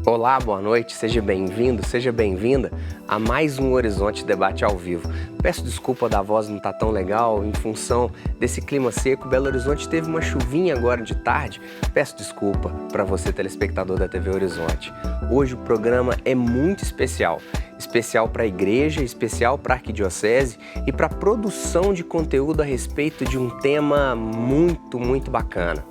Olá, boa noite, seja bem-vindo, seja bem-vinda a mais um Horizonte Debate ao vivo. Peço desculpa da voz não estar tão legal em função desse clima seco. Belo Horizonte teve uma chuvinha agora de tarde. Peço desculpa para você, telespectador da TV Horizonte. Hoje o programa é muito especial. Especial para a igreja, especial para a arquidiocese e para a produção de conteúdo a respeito de um tema muito bacana.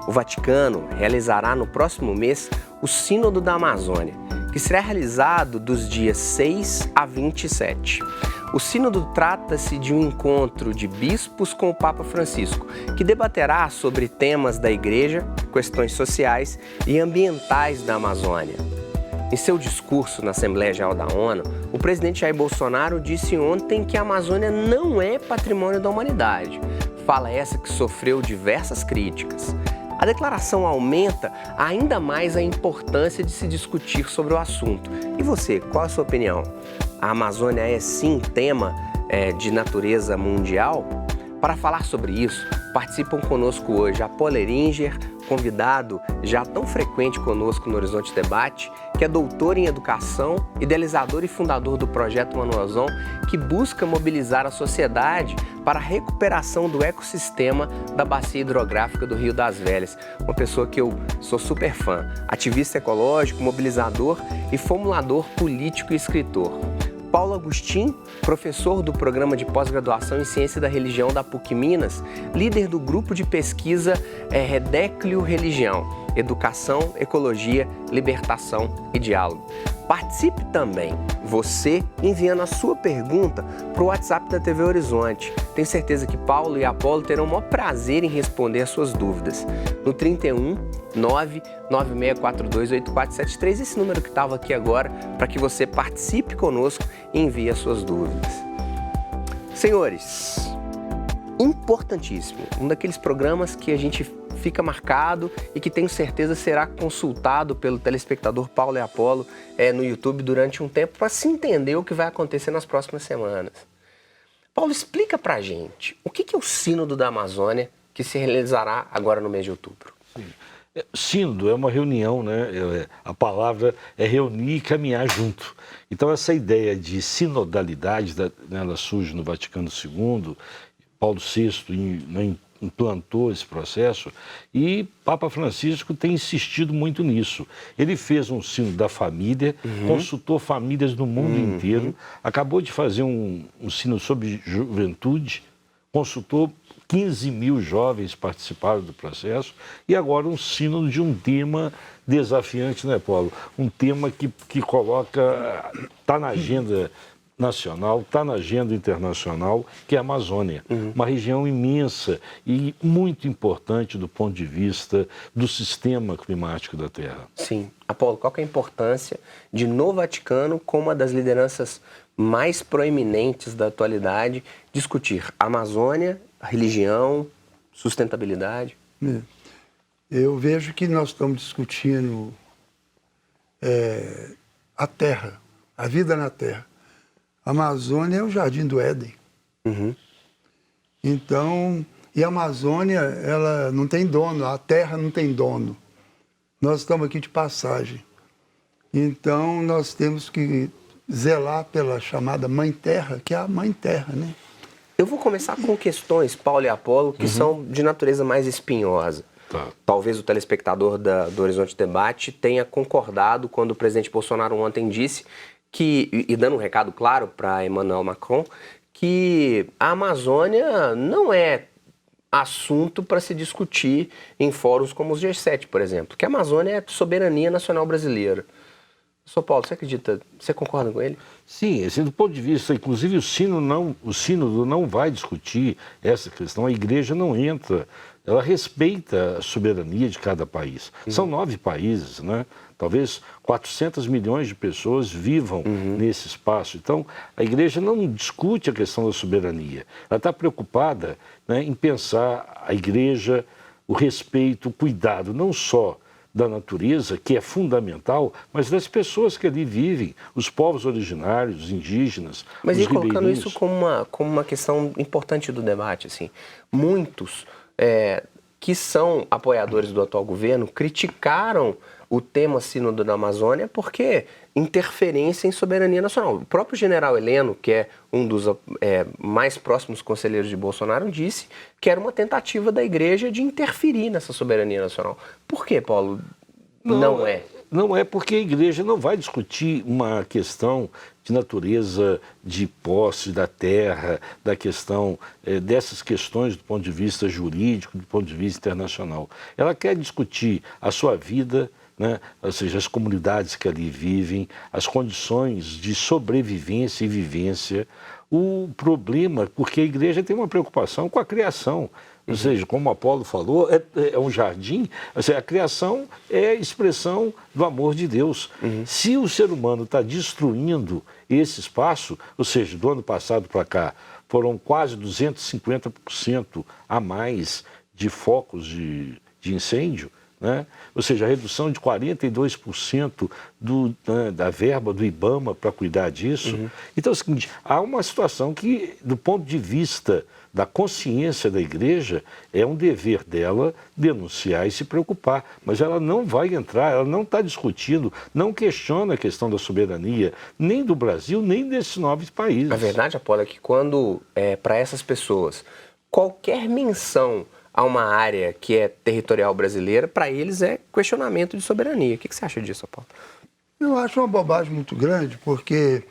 O Vaticano realizará no próximo mês o Sínodo da Amazônia, que será realizado dos dias 6 a 27. O Sínodo trata-se de um encontro de bispos com o Papa Francisco, que debaterá sobre temas da igreja, questões sociais e ambientais da Amazônia. Em seu discurso na Assembleia Geral da ONU, o presidente Jair Bolsonaro disse ontem que a Amazônia não é patrimônio da humanidade. Fala essa que sofreu diversas críticas. A declaração aumenta ainda mais a importância de se discutir sobre o assunto. E você, qual a sua opinião? A Amazônia é sim tema de natureza mundial? Para falar sobre isso, participam conosco hoje Apolo Eringer, convidado já tão frequente conosco no Horizonte Debate, que é doutor em educação, idealizador e fundador do Projeto Manuelzão, que busca mobilizar a sociedade para a recuperação do ecossistema da bacia hidrográfica do Rio das Velhas. Uma pessoa que eu sou super fã, ativista ecológico, mobilizador e formulador político e escritor. Paulo Agostinho, professor do Programa de Pós-Graduação em Ciência da Religião da PUC Minas, líder do grupo de pesquisa Redéclio Religião, Educação, Ecologia, Libertação e Diálogo. Participe também, você, enviando a sua pergunta para o WhatsApp da TV Horizonte. Tenho certeza que Paulo e Apolo terão o maior prazer em responder as suas dúvidas. No 31 996428473, esse número que estava aqui agora, para que você participe conosco e envie as suas dúvidas. Senhores, importantíssimo, um daqueles programas que a gente fica marcado e que tenho certeza será consultado pelo telespectador Paulo e Apolo no YouTube durante um tempo para se entender o que vai acontecer nas próximas semanas. Paulo, explica pra gente o que é o Sínodo da Amazônia que se realizará agora no mês de outubro. Sim. Sínodo é uma reunião, né? A palavra é reunir e caminhar junto. Então essa ideia de sinodalidade, ela surge no Vaticano II, Paulo VI implantou esse processo e Papa Francisco tem insistido muito nisso. Ele fez um sínodo da família, consultou famílias do mundo inteiro, acabou de fazer um sínodo sobre juventude, consultou 15 mil jovens participaram do processo e agora um sínodo de um tema desafiante, né, Paulo? Um tema que coloca, está na agenda nacional, está na agenda internacional, que é a Amazônia. Uma região imensa e muito importante do ponto de vista do sistema climático da Terra. Sim. Apolo, qual que é a importância de, no Vaticano, como uma das lideranças mais proeminentes da atualidade, discutir Amazônia, religião, sustentabilidade? Eu vejo que nós estamos discutindo a Terra, a vida na Terra. A Amazônia é o jardim do Éden. Então, e a Amazônia, ela não tem dono, a Terra não tem dono. Nós estamos aqui de passagem. Então, nós temos que zelar pela chamada Mãe Terra, que é a Mãe Terra, né? Eu vou começar com questões, Paulo e Apolo, que são de natureza mais espinhosa. Tá. Talvez o telespectador do Horizonte Debate tenha concordado quando o presidente Bolsonaro ontem disse que, e dando um recado claro para Emmanuel Macron, que a Amazônia não é assunto para se discutir em fóruns como os G7, por exemplo, que a Amazônia é soberania nacional brasileira. Sr. Paulo, você acredita, você concorda com ele? Sim, assim, do ponto de vista, inclusive o sínodo não vai discutir essa questão, a igreja não entra, ela respeita a soberania de cada país. São 9 países, né? Talvez 400 milhões de pessoas vivam nesse espaço. Então, a igreja não discute a questão da soberania. Ela está preocupada, né, em pensar a igreja, o respeito, o cuidado, não só da natureza, que é fundamental, mas das pessoas que ali vivem, os povos originários, os indígenas, mas os e colocando ribeirinhos. isso como uma questão importante do debate, assim, muitos que são apoiadores do atual governo criticaram o tema Sínodo da Amazônia porque interferência em soberania nacional. O próprio general Heleno, que é um dos mais próximos conselheiros de Bolsonaro, disse que era uma tentativa da igreja de interferir nessa soberania nacional. Por que, Paulo, não é? Não é porque a igreja não vai discutir uma questão de natureza de posse da terra, da questão dessas questões do ponto de vista jurídico, do ponto de vista internacional. Ela quer discutir a sua vida, né? Ou seja, as comunidades que ali vivem, as condições de sobrevivência e vivência. O problema, porque a igreja tem uma preocupação com a criação. Ou seja, como o Apolo falou, é um jardim, ou seja, a criação é expressão do amor de Deus. Se o ser humano está destruindo esse espaço, ou seja, do ano passado para cá, foram quase 250% a mais de focos de incêndio, né? Ou seja, a redução de 42% da verba do IBAMA para cuidar disso. Então é o seguinte, há uma situação que, do ponto de vista da consciência da igreja, é um dever dela denunciar e se preocupar, mas ela não vai entrar, ela não está discutindo, não questiona a questão da soberania, nem do Brasil, nem desses 9 países. A verdade, Apolo, é que quando, para essas pessoas, qualquer menção a uma área que é territorial brasileira, para eles é questionamento de soberania. O que você acha disso, Apolo? Eu acho uma bobagem muito grande, porque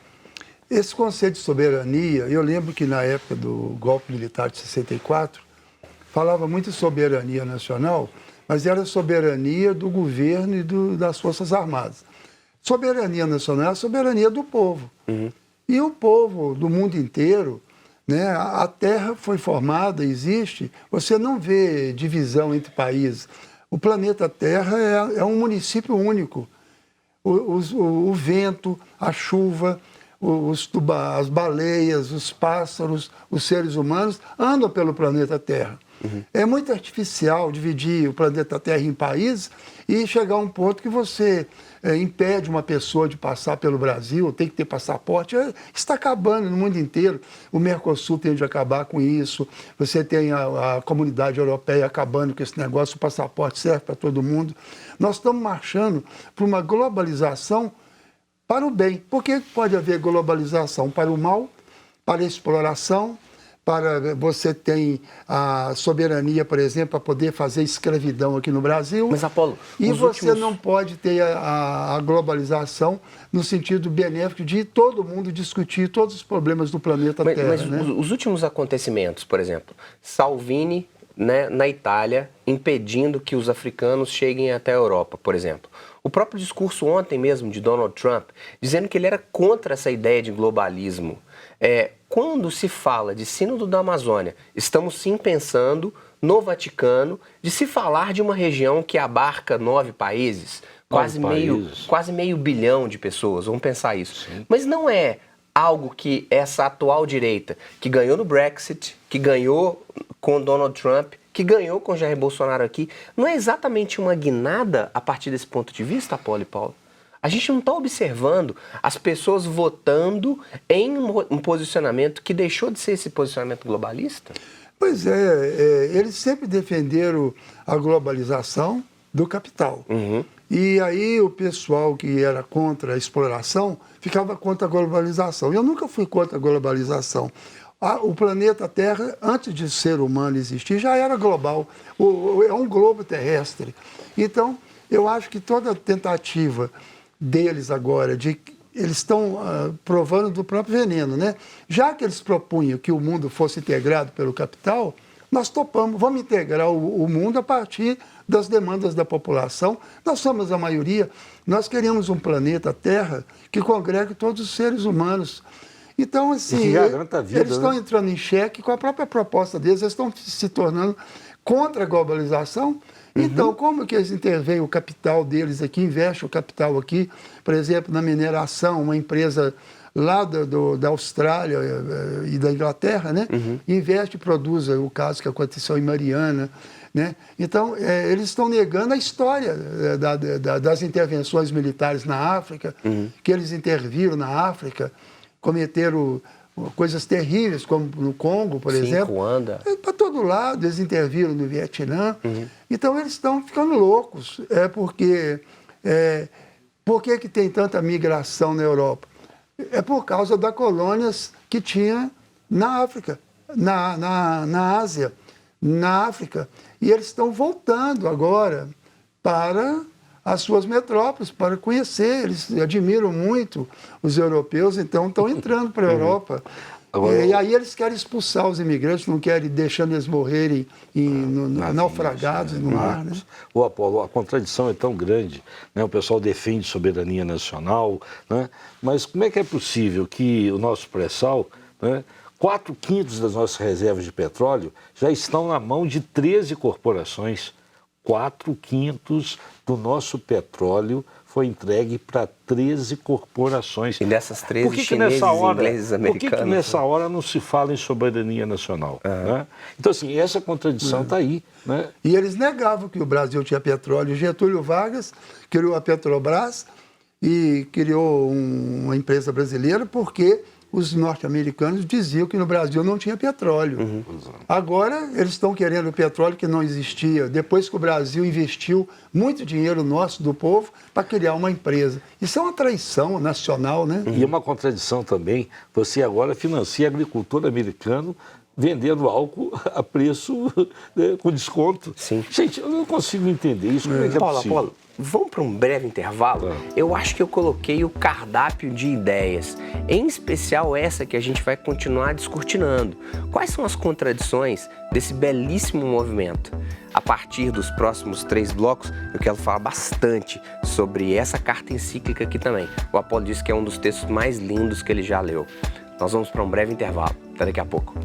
esse conceito de soberania, eu lembro que na época do golpe militar de 64, falava muito de soberania nacional, mas era soberania do governo e das Forças Armadas. Soberania nacional é a soberania do povo. E o povo do mundo inteiro, né, a terra foi formada, existe, você não vê divisão entre países. O planeta Terra é um município único. O vento, a chuva, as baleias, os pássaros, os seres humanos andam pelo planeta Terra. É muito artificial dividir o planeta Terra em países e chegar a um ponto que você impede uma pessoa de passar pelo Brasil, tem que ter passaporte. Está acabando no mundo inteiro. O Mercosul tende a acabar com isso. Você tem a comunidade europeia acabando com esse negócio, o passaporte serve para todo mundo. Nós estamos marchando para uma globalização para o bem. Por que pode haver globalização? Para o mal, para a exploração, para você tem a soberania, por exemplo, para poder fazer escravidão aqui no Brasil. Mas, Apolo, e você não pode ter a globalização no sentido benéfico de todo mundo discutir todos os problemas do planeta Terra. Mas né? os últimos acontecimentos, por exemplo, Salvini, né, na Itália, impedindo que os africanos cheguem até a Europa, por exemplo. O próprio discurso ontem mesmo de Donald Trump, dizendo que ele era contra essa ideia de globalismo. Quando se fala de Sínodo da Amazônia, estamos sim pensando no Vaticano de se falar de uma região que abarca 9 países, quase meio bilhão de pessoas, vamos pensar isso. Sim. Mas não é algo que essa atual direita, que ganhou no Brexit, que ganhou com Donald Trump, que ganhou com Jair Bolsonaro aqui, não é exatamente uma guinada a partir desse ponto de vista, Apolo e Paulo? A gente não está observando as pessoas votando em um posicionamento que deixou de ser esse posicionamento globalista? Pois é, eles sempre defenderam a globalização do capital. E aí o pessoal que era contra a exploração ficava contra a globalização. Eu nunca fui contra a globalização. O planeta Terra, antes de ser humano existir, já era global. É um globo terrestre. Então, eu acho que toda tentativa deles agora, eles estão provando do próprio veneno, né? Já que eles propunham que o mundo fosse integrado pelo capital, nós topamos, vamos integrar o mundo a partir das demandas da população. Nós somos a maioria, nós queremos um planeta Terra que congregue todos os seres humanos. Então, assim, eles estão entrando em xeque com a própria proposta deles, eles estão se tornando contra a globalização. Então, como que eles intervêm o capital deles aqui, investem o capital aqui, por exemplo, na mineração, uma empresa lá da Austrália e da Inglaterra, né? Investe e produz, o caso que aconteceu em Mariana, né? Então, eles estão negando a história das intervenções militares na África, que eles interviram na África, cometeram coisas terríveis, como no Congo, por exemplo. Ruanda. Para todo lado, eles interviram no Vietnã. Então, eles estão ficando loucos, porque Por que tem tanta migração na Europa? É por causa das colônias que tinha na África, na Ásia, na África. E eles estão voltando agora para as suas metrópoles, para conhecer. Eles admiram muito os europeus, então estão entrando para a Europa. E aí eles querem expulsar os imigrantes, não querem deixando eles morrerem naufragados no mar. Né? O Apolo, a contradição é tão grande, né? O pessoal defende soberania nacional, né? Mas como é que é possível que o nosso pré-sal, né, 4/5 das nossas reservas de petróleo já estão na mão de 13 corporações? 4/5 do nosso petróleo foi entregue para 13 corporações. E dessas 13 chineses, ingleses, americanos. Por que nessa hora não se fala em soberania nacional? Né? Então, assim, essa contradição está aí. Né? E eles negavam que o Brasil tinha petróleo. Getúlio Vargas criou a Petrobras e criou uma empresa brasileira porque os norte-americanos diziam que no Brasil não tinha petróleo. Agora, eles estão querendo petróleo que não existia, depois que o Brasil investiu muito dinheiro nosso, do povo, para criar uma empresa. Isso é uma traição nacional, né? E é uma contradição também, você agora financia agricultor americano vendendo álcool a preço, né, com desconto. Sim. Gente, eu não consigo entender isso. Como é que é possível? Paulo, vamos para um breve intervalo? Eu acho que eu coloquei o cardápio de ideias, em especial essa que a gente vai continuar descortinando. Quais são as contradições desse belíssimo movimento? A partir dos próximos 3 blocos, eu quero falar bastante sobre essa carta encíclica aqui também. O Apolo disse que é um dos textos mais lindos que ele já leu. Nós vamos para um breve intervalo. Até daqui a pouco.